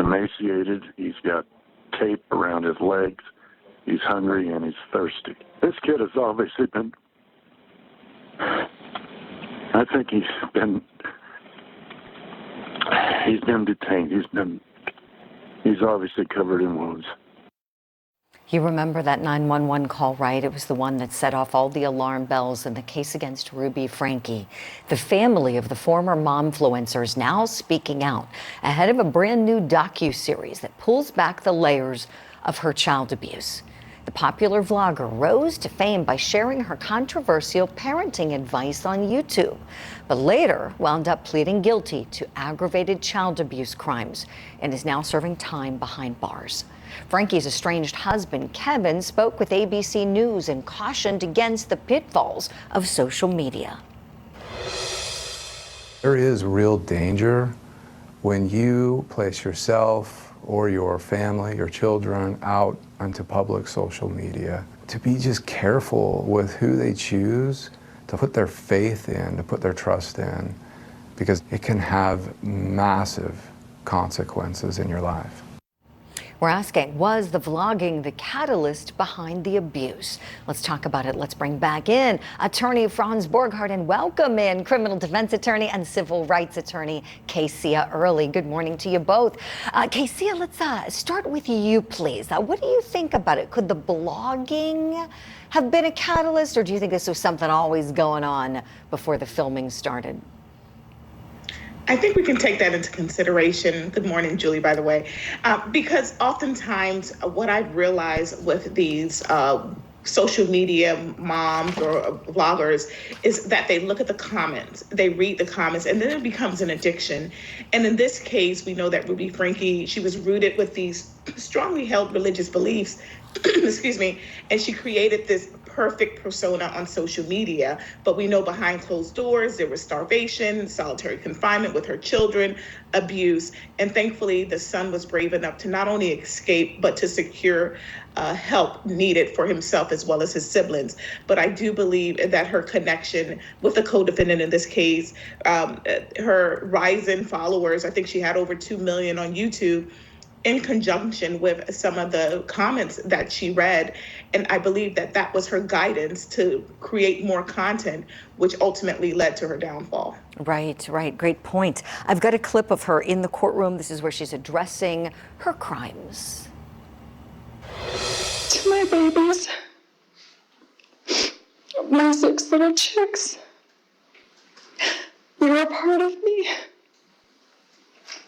emaciated. He's got tape around his legs. He's hungry and he's thirsty. This kid has obviously been, I think he's been detained. He's obviously covered in wounds. You remember that 911 call, right? It was the one that set off all the alarm bells in the case against Ruby Franke. The family of the former momfluencer is now speaking out ahead of a brand new docuseries that pulls back the layers of her child abuse. The popular vlogger rose to fame by sharing her controversial parenting advice on YouTube, but later wound up pleading guilty to aggravated child abuse crimes and is now serving time behind bars. Franke's estranged husband, Kevin, spoke with ABC News and cautioned against the pitfalls of social media. There is real danger when you place yourself or your family, your children out onto public social media. To be just careful with who they choose to put their faith in, to put their trust in, because it can have massive consequences in your life. We're asking, was the vlogging the catalyst behind the abuse? Let's talk about it. Let's bring back in attorney Franz Borghardt and welcome in criminal defense attorney and civil rights attorney Kesia Early. Good morning to you both. Kesia, let's start with you, please. What do you think about it? Could the blogging have been a catalyst, or do you think this was something always going on before the filming started? I think we can take that into consideration. Good morning, Julie, by the way, because oftentimes what I've realized with these social media moms or vloggers is that they look at the comments, they read the comments, and then it becomes an addiction. And in this case, we know that Ruby Franke, she was rooted with these strongly held religious beliefs, excuse me, and she created this perfect persona on social media. But we know behind closed doors, there was starvation, solitary confinement with her children, abuse. And thankfully, the son was brave enough to not only escape, but to secure help needed for himself as well as his siblings. But I do believe that her connection with the co-defendant in this case, her rise in followers, I think she had over 2 million on YouTube, in conjunction with some of the comments that she read. And I believe that that was her guidance to create more content, which ultimately led to her downfall. Right. Great point. I've got a clip of her in the courtroom. This is where she's addressing her crimes. To my babies, my 6 little chicks, you're a part of me.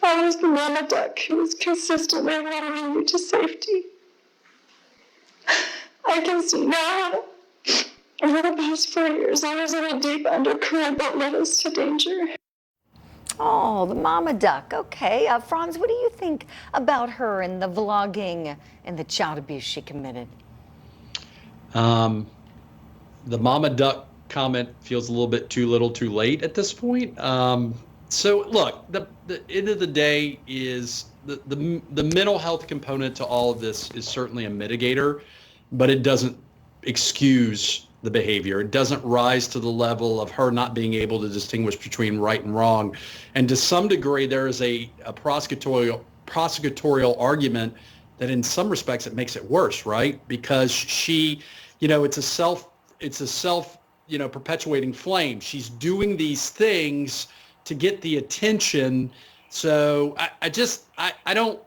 I was the mama duck who was consistently leading you to safety. I can see now, over the past 4 years, I was in a deep undercurrent that led us to danger. Oh, the mama duck. Okay. Franz, what do you think about her and the vlogging and the child abuse she committed? The mama duck comment feels a little bit too little too late at this point. So look, the end of the day is the mental health component to all of this is certainly a mitigator, but it doesn't excuse the behavior. It doesn't rise to the level of her not being able to distinguish between right and wrong. And to some degree, there is a prosecutorial argument that in some respects it makes it worse, right? Because she, it's a self, perpetuating flame. She's doing these things to get the attention. So I don't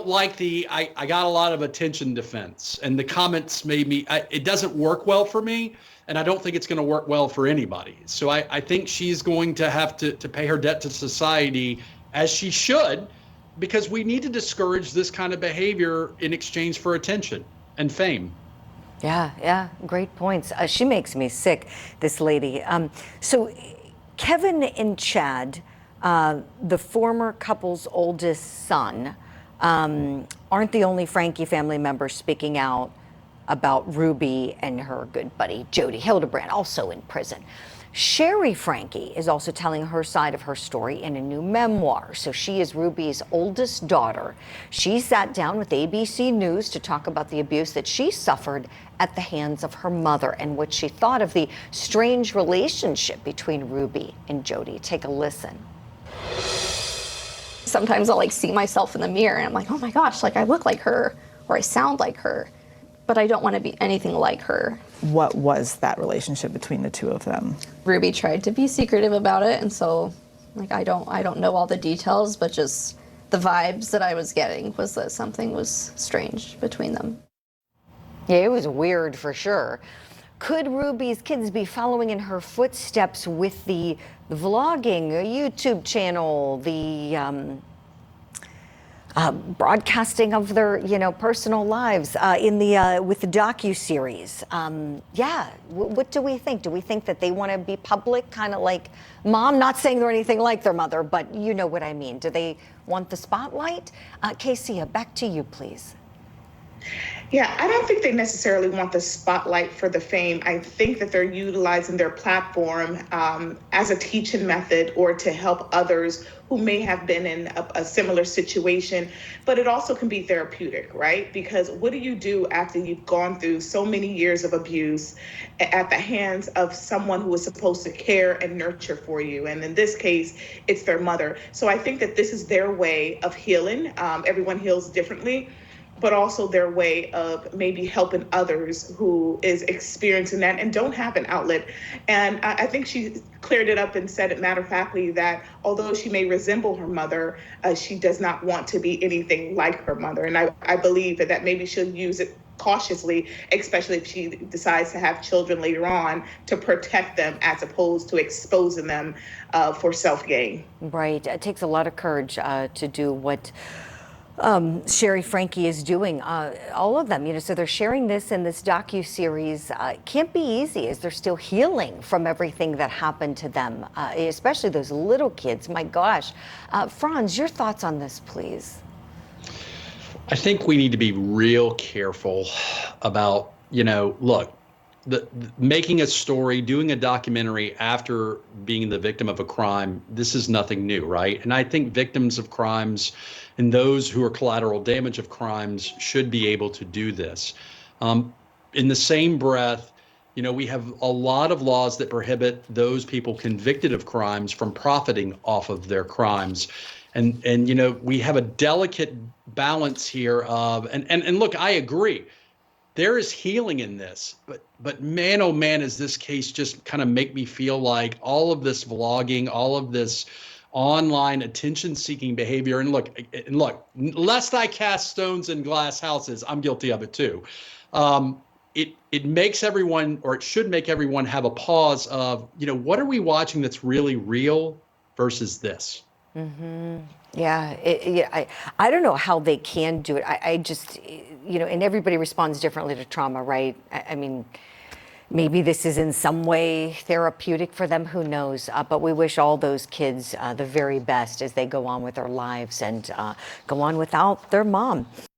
like I got a lot of attention defense, and the comments made me, it doesn't work well for me, and I don't think it's going to work well for anybody. So I think she's going to have to pay her debt to society, as she should, because we need to discourage this kind of behavior in exchange for attention and fame. Yeah, great points. She makes me sick, this lady. So Kevin and Chad, the former couple's oldest son, aren't the only Franke family members speaking out about Ruby and her good buddy Jody Hildebrand, also in prison. Sherry Franke is also telling her side of her story in a new memoir. So she is Ruby's oldest daughter. She sat down with ABC News to talk about the abuse that she suffered at the hands of her mother and what she thought of the strange relationship between Ruby and Jody. Take a listen. Sometimes I'll like see myself in the mirror and I'm like, oh my gosh, like I look like her or I sound like her, but I don't want to be anything like her. What was that relationship between the two of them? Ruby tried to be secretive about it, and so like I don't know all the details, but just the vibes that I was getting was that something was strange between them. Yeah, it was weird for sure. Could Ruby's kids be following in her footsteps with the vlogging, YouTube channel, the broadcasting of their, personal lives in the with the docuseries? Yeah, what do we think? Do we think that they want to be public, kind of like mom? Not saying they're anything like their mother, but you know what I mean. Do they want the spotlight? Casey, back to you, please. Yeah, I don't think they necessarily want the spotlight for the fame. I think that they're utilizing their platform as a teaching method or to help others who may have been in a similar situation. But it also can be therapeutic, right? Because what do you do after you've gone through so many years of abuse at the hands of someone who is supposed to care and nurture for you? And in this case, it's their mother. So I think that this is their way of healing. Everyone heals differently, but also their way of maybe helping others who is experiencing that and don't have an outlet. And I think she cleared it up and said it matter-of-factly that although she may resemble her mother, she does not want to be anything like her mother. And I believe that maybe she'll use it cautiously, especially if she decides to have children later on, to protect them as opposed to exposing them for self-gain. Right. It takes a lot of courage to do what Sherry Franke is doing, all of them, so they're sharing this in this docuseries. It can't be easy as they're still healing from everything that happened to them, especially those little kids. My gosh. Franz, your thoughts on this, please. I think we need to be real careful about, look, making a story, doing a documentary after being the victim of a crime, this is nothing new, right? And I think victims of crimes and those who are collateral damage of crimes should be able to do this. In the same breath, we have a lot of laws that prohibit those people convicted of crimes from profiting off of their crimes. And we have a delicate balance here of, and look, I agree. There is healing in this, but man, oh man, does this case just kind of make me feel like all of this vlogging, all of this online attention-seeking behavior, and look, lest I cast stones in glass houses, I'm guilty of it too. It makes everyone, or it should make everyone, have a pause of, what are we watching that's really real versus this? Mm-hmm. Yeah, I don't know how they can do it. I just, and everybody responds differently to trauma, right? I mean, maybe this is in some way therapeutic for them, who knows? But we wish all those kids the very best as they go on with their lives and go on without their mom.